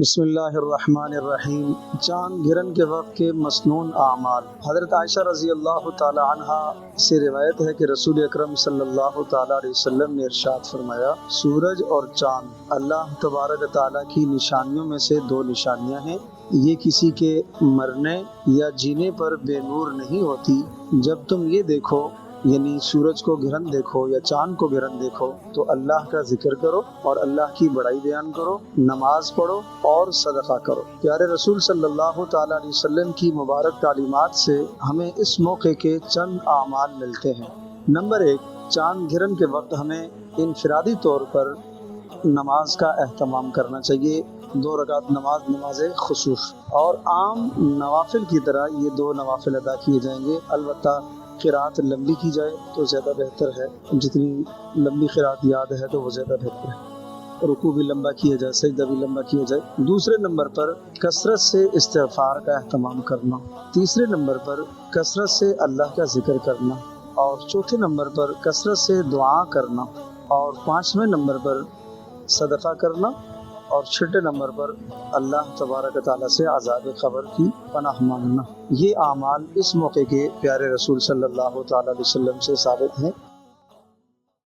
بسم اللہ الرحمن الرحیم۔ چاند گرن کے وقت کے مسنون اعمال۔ حضرت عائشہ رضی اللہ تعالی عنہا سے روایت ہے کہ رسول اکرم صلی اللہ تعالی علیہ وسلم نے ارشاد فرمایا، سورج اور چاند اللہ تبارک تعالیٰ کی نشانیوں میں سے دو نشانیاں ہیں، یہ کسی کے مرنے یا جینے پر بے نور نہیں ہوتی۔ جب تم یہ دیکھو، یعنی سورج کو گرہن دیکھو یا چاند کو گرہن دیکھو، تو اللہ کا ذکر کرو اور اللہ کی بڑائی بیان کرو، نماز پڑھو اور صدقہ کرو۔ پیارے رسول صلی اللہ تعالیٰ علیہ وسلم کی مبارک تعلیمات سے ہمیں اس موقع کے چند اعمال ملتے ہیں۔ نمبر 1، چاند گرہن کے وقت ہمیں انفرادی طور پر نماز کا اہتمام کرنا چاہیے۔ 2 رکعت نماز خصوص اور عام نوافل کی طرح یہ 2 نوافل ادا کیے جائیں گے، البتہ قرأت لمبی کی جائے تو زیادہ بہتر ہے، جتنی لمبی قرأت یاد ہے تو وہ زیادہ بہتر ہے۔ رکوع بھی لمبا کیا جائے، سجدہ بھی لمبا کیا جائے۔ دوسرے نمبر پر کثرت سے استغفار کا اہتمام کرنا۔ تیسرے نمبر پر کثرت سے اللہ کا ذکر کرنا، اور چوتھے نمبر پر کثرت سے دعا کرنا، اور 5ویں نمبر پر صدقہ کرنا، اور 6 نمبر پر اللہ تبارک تعالیٰ سے عذاب قبر کی پناہ مانگنا۔ یہ اعمال اس موقع کے پیارے رسول صلی اللہ تعالیٰ علیہ وسلم سے ثابت ہیں۔